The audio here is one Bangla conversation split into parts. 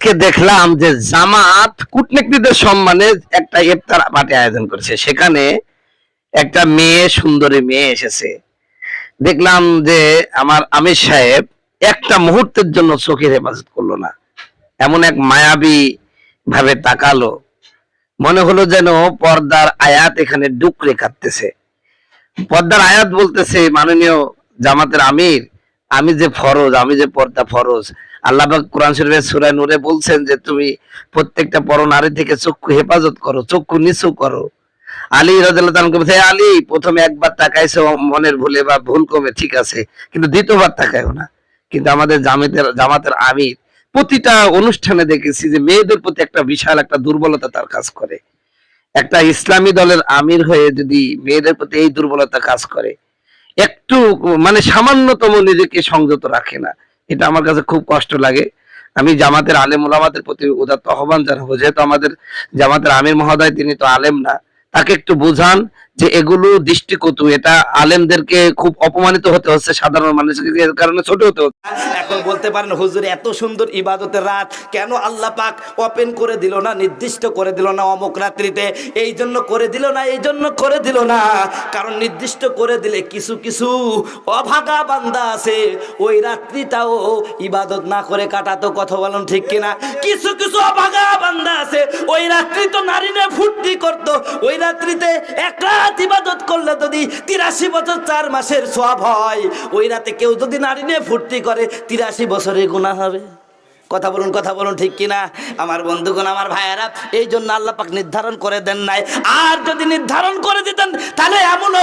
আজকে দেখলাম যে জামাত কূটনীতিকদের সম্মানে একটা ইফতার পার্টি আয়োজন করেছে। সেখানে একটা মেয়ে, সুন্দরী মেয়ে এসেছে। দেখলাম যে আমার আমির সাহেব একটা মুহূর্তের জন্য চোখের হেফাজত করলো না, এমন এক মায়াবী ভাবে তাকালো, মনে হলো যেন পর্দার আয়াত এখানে ডুকরে কাটতেছে। পর্দার আয়াত বলতেছে, মাননীয় জামাতের আমির, আমি যে ফরজ, আমি যে পর্দা ফরজ, আল্লাহ পাক কোরআন শরীফের সূরা নূরে বলছেন যে তুমি প্রত্যেকটা পরনারী থেকে চক্ষু হেফাজত করো, চক্ষু নিচু করো। আলী রাদিয়াল্লাহু তাআলা বলছে, আলী প্রথমে একবার তাকাইছো মনের ভুলে বা ভুল কমে, ঠিক আছে, কিন্তু দ্বিতীয়বার তাকায়ও না। কিন্তু আমাদের জামাতের আমির প্রতিটা অনুষ্ঠানে দেখেছি যে মেয়েদের প্রতি একটা বিশাল একটা দুর্বলতা তার কাজ করে। একটা ইসলামী দলের আমির হয়ে যদি মেয়েদের প্রতি এই দুর্বলতা কাজ করে, একটু মানে সামান্যতম নিজেকে সংযত রাখে না, এটা আমার কাছে খুব কষ্ট লাগে। আমি জামাতের আলেম ওলামাদের প্রতি উদাত্ত আহ্বান জানাবো, যেহেতু আমাদের জামাতের আমির মহোদয় তিনি তো আলেম না, তাকে একটু বুঝান যে এগুলো দৃষ্টিকটু, এটা আলেমদেরকে খুব অপমানিত হতে হচ্ছে, সাধারণ মানুষকে এর কারণে ছোট হতে হচ্ছে। এখন বলতে পারেন হুজুর এত সুন্দর ইবাদতের রাত কেন আল্লাহ পাক ওপেন করে দিল না, নির্দিষ্ট করে দিল না অমুক রাত্রিতে, এই জন্য করে দিল না, এই জন্য করে দিল না। কারণ নির্দিষ্ট করে দিলে কিছু কিছু অভাগা বান্দা আছে ওই রাত্রিটাও ইবাদত না করে কাটাতো, কথা বলুন ঠিক কিনা? কিছু কিছু অভাগা বান্দা আছে ওই রাত্রি তো নারী নিয়ে ফুর্তি করতো, ওই রাত্রিতে এক রাত ইবাদত করলে যদি 83 বছর 4 মাসের সওয়াব হয়, ওই রাতে কেউ যদি নারী নিয়ে ফুর্তি করে 83 বছরের গুনাহ হবে। কথা বলুন ঠিক কিনা? আমার বন্ধুগণ, আমার ভাইয়েরা, এই জন্য আল্লাহ পাক নির্ধারণ করে দেন নাই। আর যদি নির্ধারণ করে দিতেন তাহলে এমনও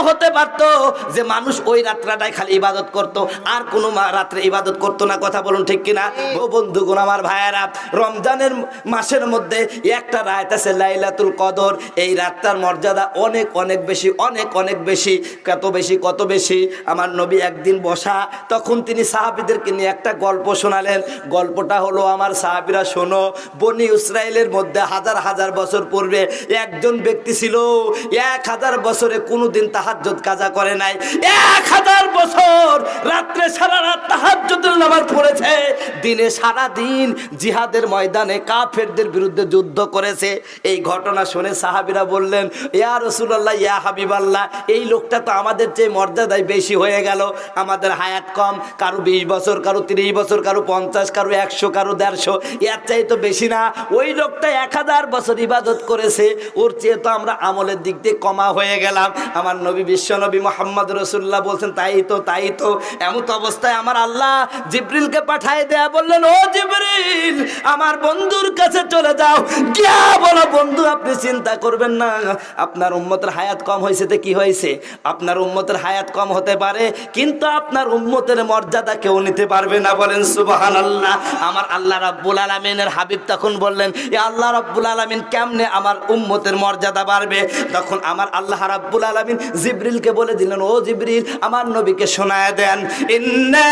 হতে পারতো যে মানুষ ওই রাত্রাটাই খালি ইবাদত করত, আর কোনো রাত্রে ইবাদত করতো না। কথা বলুন ঠিক কিনা? ও বন্ধুগণ, আমার ভাইয়েরা, রমজানের মাসের মধ্যে একটা রাত আছে লাইলাতুল কদর। এই রাতটার মর্যাদা অনেক অনেক বেশি, অনেক বেশি। কত বেশি? আমার নবী একদিন বসা, তখন তিনি সাহাবীদেরকে নিয়ে একটা গল্প শোনালেন। গল্পটা হলো, আমার সাহাবীরা শোনো, বনি ইসরায়েলের মধ্যে হাজার হাজার বছর পূর্বে একজন ব্যক্তি ছিল, 1000 বছরে কোনোদিন তাহাজ্জুদ কাজা করে নাই। 1000 বছর রাত্রে সারা রাত তাহাজ্জুদের নামাজ পড়েছে, দিনে সারা দিন জিহাদের ময়দানে কাফেরদের বিরুদ্ধে যুদ্ধ করেছে। এই ঘটনা শুনে সাহাবীরা বললেন, ইয়া রাসূলুল্লাহ, ইয়া হাবিবাল্লাহ, এই লোকটা তো আমাদের চেয়ে মর্যাদায় বেশি হয়ে গেল। আমাদের হায়াত কম, কারো 20 বছর, কারো 30 বছর, কারো 50, কারো 100, কারো 150, এর চাই তো বেশি না। ওই লোকটা 1000 বছর ইবাদত করেছে, ওর চেয়ে তো আমরা আমলের দিক দিয়ে কমা হয়ে গেলাম। আমার নবী, বিশ্ব নবী মুহাম্মদ রাসূলুল্লাহ বলছেন, তাই তো। এমন অবস্থায় আমার আল্লাহ জিবরিলকে পাঠিয়ে দেয়া বললেন, ও জিবরিল, আমার বন্ধুর কাছে চলে যাও, গিয়া বলো, বন্ধু আপনি চিন্তা করবেন না, আপনার উম্মতের হায়াত কম হয়েছে তো কি হয়েছে? আপনার উম্মতের হায়াত কম হতে পারে, কিন্তু আপনার উম্মতের মর্যাদা কেউ নিতে পারবে না। বলেন সুবহানাল্লাহ। আমার আল্লাহ রাব্বুল আলামিনের হাবিব তখন বললেন, এ আল্লাহ রাব্বুল আলামিন, কেমনে আমার উম্মতের মর্যাদা বাড়বে? তখন আমার আল্লাহ রাব্বুল আলামিন জিবরিলকে বলে দিলেন, ও জিবরিল, আমার নবীকে শোনায় দেন, ইন্না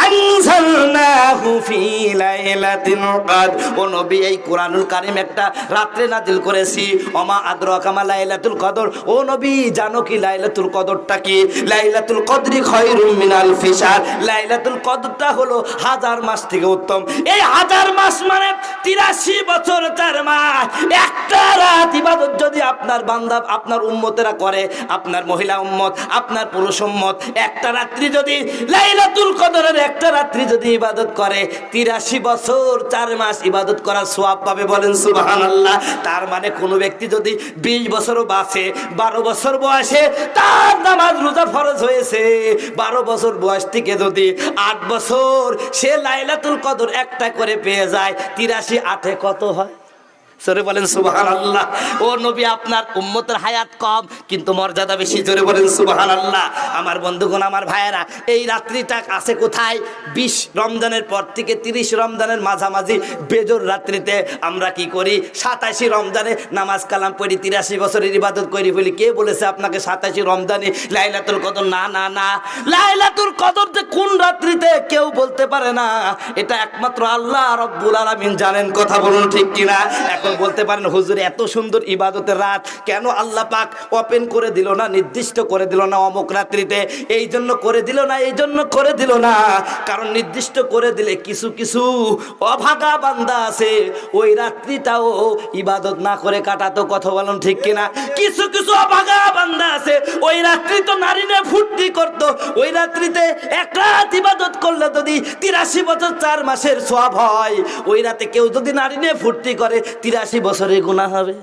আনজালনাহু ফি লাইলাতিল কদর। ও নবী, এই কোরআনুল কারীম একটা রাত্রে নাজিল করেছি। ওমা আদরাকা মা লাইলাতুল কদর। ও নবী, জানো কি লাইলাতুল কদরটা কি? লাইলাতুল কদরি খায়রুম মিন আলফি শাহর। লাইলাতুল কদরটা হলো 1000 মাস থেকে উত্তম। এই 1000 মাস মানে 83 বছর 4 মাস। একটা রাত ইবাদত যদি আপনার বান্দা, আপনার উম্মতেরা করে, আপনার মহিলা উম্মত, আপনার পুরুষ উম্মত, একটা রাত্রি যদি লাইলাতুল কদরের একটা রাত্রি যদি ইবাদত করে, 83 বছর 4 মাস ইবাদত করার সওয়াব পাবে। বলেন সুবহানাল্লাহ। তার মানে কোনো ব্যক্তি যদি 20 বছরও বাঁচে, 12 বছর বয়সে তার নামাজ রোজা ফরজ হয়েছে, 12 বছর বয়স থেকে যদি 8 বছর সে লাইলাতুল কদর একটা করে পেয়ে যায়, 83 8 কত হয়? জোরে বলেন সুবহানাল্লাহ। ও নবী, আপনার উম্মতের হায়াত কম কিন্তু মর্যাদা বেশি। জোরে বলেন সুবহানাল্লাহ। আমার বন্ধুগণ, আমার ভাইয়েরা, এই রাত্রিটা আছে কোথায়? 20 রমজানের পর থেকে 30 রমজানের মাঝামাঝি বেজর রাত্রিতে আমরা কি করি? 87 রমজানে নামাজ কালাম পড়ি, 83 বছরের ইবাদত করি বলি। কে বলেছে আপনাকে 87 রমজানে লাইলাতুল কদর? না, লাইলাতুল কদর যে কোন রাত্রিতে কেউ বলতে পারে না, এটা একমাত্র আল্লাহ রাব্বুল আলামিন জানেন। কথা বলুন ঠিক কিনা? এখন বলতে পারেন হুজুর এত সুন্দর ইবাদতের রাত কেন আল্লাহ পাক ওপেন করে দিল না, নির্দিষ্ট করে দিল না অমুক রাত্রিতে? এই জন্য করে দিল না, এই জন্য করে দিল না কারণ নির্দিষ্ট করে দিলে কিছু কিছু অভাগা বান্দা আছে ওই রাত্রিটাও ইবাদত না করে কাটাতো। কথা বলুন ঠিক কিনা? কিছু কিছু অভাগা বান্দা আছে ওই রাত্রি তো নারী নিয়ে ফুর্তি করতো, ওই রাত্রিতে এক রাত ইবাদত করলে যদি 83 বছর 4 মাসের সওয়াব হয়, ওই রাতে কেউ যদি নারী নিয়ে ফুর্তি করে 83 বছরের গুনাহ হবে।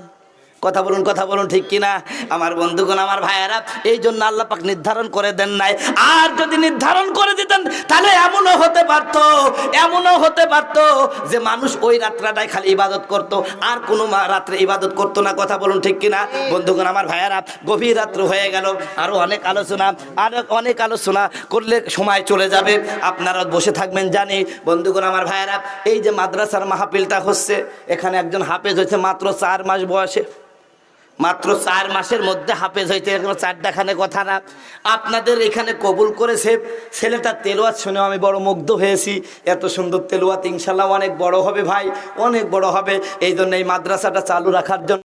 কথা বলুন ঠিক কিনা? আমার বন্ধুগণ, আমার ভাইয়েরা, এই জন্য আল্লাহ পাক নির্ধারণ করে দেন নাই। আর যদি নির্ধারণ করে দিতেন তাহলে এমনও হতে পারতো যে মানুষ ওই রাত্রাটাই খালি ইবাদত করত, আর কোনো রাত্রে ইবাদত করতো না। কথা বলুন ঠিক কিনা? বন্ধুগণ, আমার ভাইয়েরা, গভীর রাত্র হয়ে গেল, আরো অনেক আলোচনা করলে সময় চলে যাবে, আপনারা বসে থাকবেন জানি। বন্ধুগণ, আমার ভাইয়েরা, এই যে মাদ্রাসার মাহফিলটা হচ্ছে, এখানে একজন হাফেজ হয়েছে মাত্র 4 মাস বয়সে। মাত্র 4 মাসের মধ্যে হাফেজ হইতে এখনো 4টাখানে কথা না। আপনাদের এখানে কবুল করেছে ছেলেটা। তেলাওয়াত শুনে আমি বড় মুগ্ধ হয়েছি। এত সুন্দর তেলাওয়াত, ইনশাআল্লাহ অনেক বড় হবে ভাই, অনেক বড় হবে। এই জন্য এই মাদ্রাসাটা চালু রাখার জন্য